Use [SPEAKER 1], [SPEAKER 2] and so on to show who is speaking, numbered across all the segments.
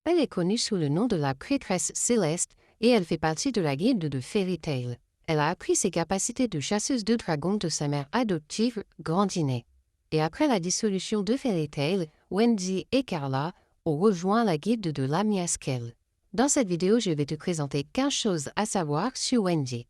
[SPEAKER 1] Elle est connue sous le nom de la prêtresse céleste et elle fait partie de la guilde de Fairy Tail. Elle a appris ses capacités de chasseuse de dragons de sa mère adoptive, Grandinet. Et après la dissolution de Fairy Tail, Wendy et Carla ont rejoint la guilde de Lamia Skell. Dans cette vidéo, je vais te présenter 15 choses à savoir sur Wendy.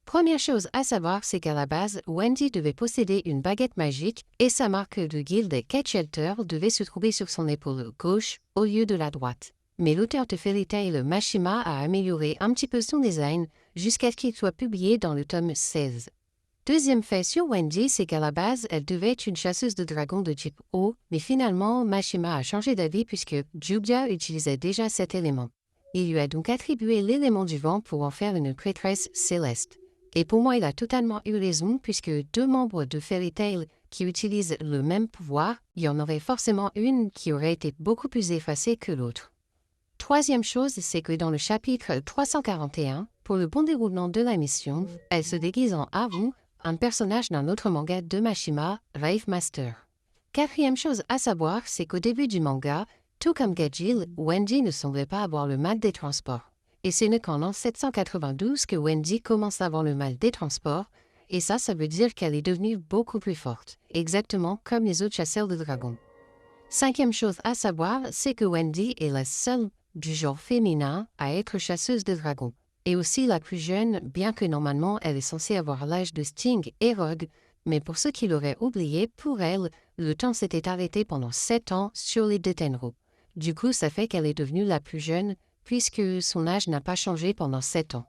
[SPEAKER 1] Première chose à savoir, c'est qu'à la base, Wendy devait posséder une baguette magique et sa marque de guilde Cat Shelter devait se trouver sur son épaule gauche au lieu de la droite. Mais l'auteur de Fairy Tail, Mashima, a amélioré un petit peu son design jusqu'à ce qu'il soit publié dans le tome 16. Deuxième fait sur Wendy, c'est qu'à la base, elle devait être une chasseuse de dragons de type eau, mais finalement, Mashima a changé d'avis puisque Jubia utilisait déjà cet élément. Il lui a donc attribué l'élément du vent pour en faire une prêtresse céleste. Et pour moi, il a totalement eu raison, puisque deux membres de Fairy Tail qui utilisent le même pouvoir, il y en aurait forcément une qui aurait été beaucoup plus effacée que l'autre. Troisième chose, c'est que dans le chapitre 341, pour le bon déroulement de la mission, elle se déguise en Haru, un personnage d'un autre manga de Mashima, Rave Master. Quatrième chose à savoir, c'est qu'au début du manga, tout comme Gajil, Wendy ne semblait pas avoir le mal des transports. Et ce n'est qu'en l'an 792 que Wendy commence à avoir le mal des transports, et ça veut dire qu'elle est devenue beaucoup plus forte, exactement comme les autres chasseurs de dragons. Cinquième chose à savoir, c'est que Wendy est la seule du genre féminin à être chasseuse de dragons, et aussi la plus jeune, bien que normalement elle est censée avoir l'âge de Sting et Rogue, mais pour ceux qui l'auraient oublié, pour elle, le temps s'était arrêté pendant 7 ans sur les deux Tenro. Du coup, ça fait qu'elle est devenue la plus jeune, puisque son âge n'a pas changé pendant 7 ans.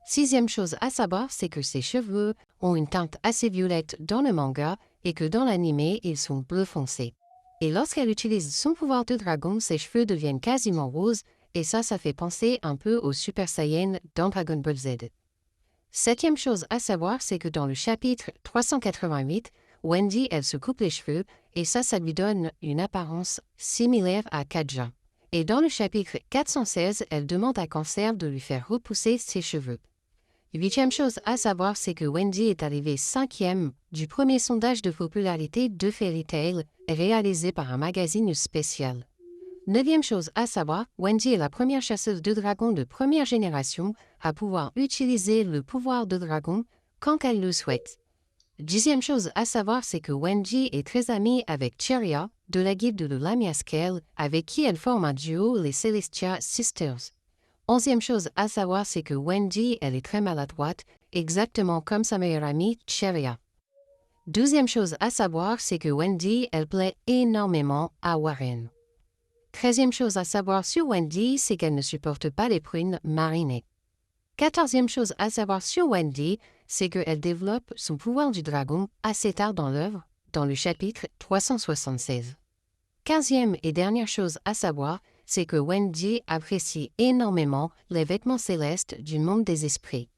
[SPEAKER 1] Sixième chose à savoir, c'est que ses cheveux ont une teinte assez violette dans le manga et que dans l'anime, ils sont bleu foncé. Et lorsqu'elle utilise son pouvoir de dragon, ses cheveux deviennent quasiment roses et ça fait penser un peu au Super Saiyan dans Dragon Ball Z. Septième chose à savoir, c'est que dans le chapitre 388, Wendy, elle se coupe les cheveux et ça lui donne une apparence similaire à Katja. Et dans le chapitre 416, elle demande à Cancer de lui faire repousser ses cheveux. Huitième chose à savoir, c'est que Wendy est arrivée 5e du premier sondage de popularité de Fairy Tail, réalisé par un magazine spécial. Neuvième chose à savoir, Wendy est la première chasseuse de dragons de première génération à pouvoir utiliser le pouvoir de dragon quand elle le souhaite. Dixième chose à savoir, c'est que Wendy est très amie avec Cheria, de la guilde de Lamia Skell, avec qui elle forme un duo, les Celestia Sisters. Onzième chose à savoir, c'est que Wendy, elle est très maladroite, exactement comme sa meilleure amie, Cheria. Douzième chose à savoir, c'est que Wendy, elle plaît énormément à Warren. Treizième chose à savoir sur Wendy, c'est qu'elle ne supporte pas les prunes marinées. Quatorzième chose à savoir sur Wendy, c'est qu'elle développe son pouvoir du dragon assez tard dans l'œuvre, dans le chapitre 376. Quinzième et dernière chose à savoir, c'est que Wendy apprécie énormément les vêtements célestes du monde des esprits.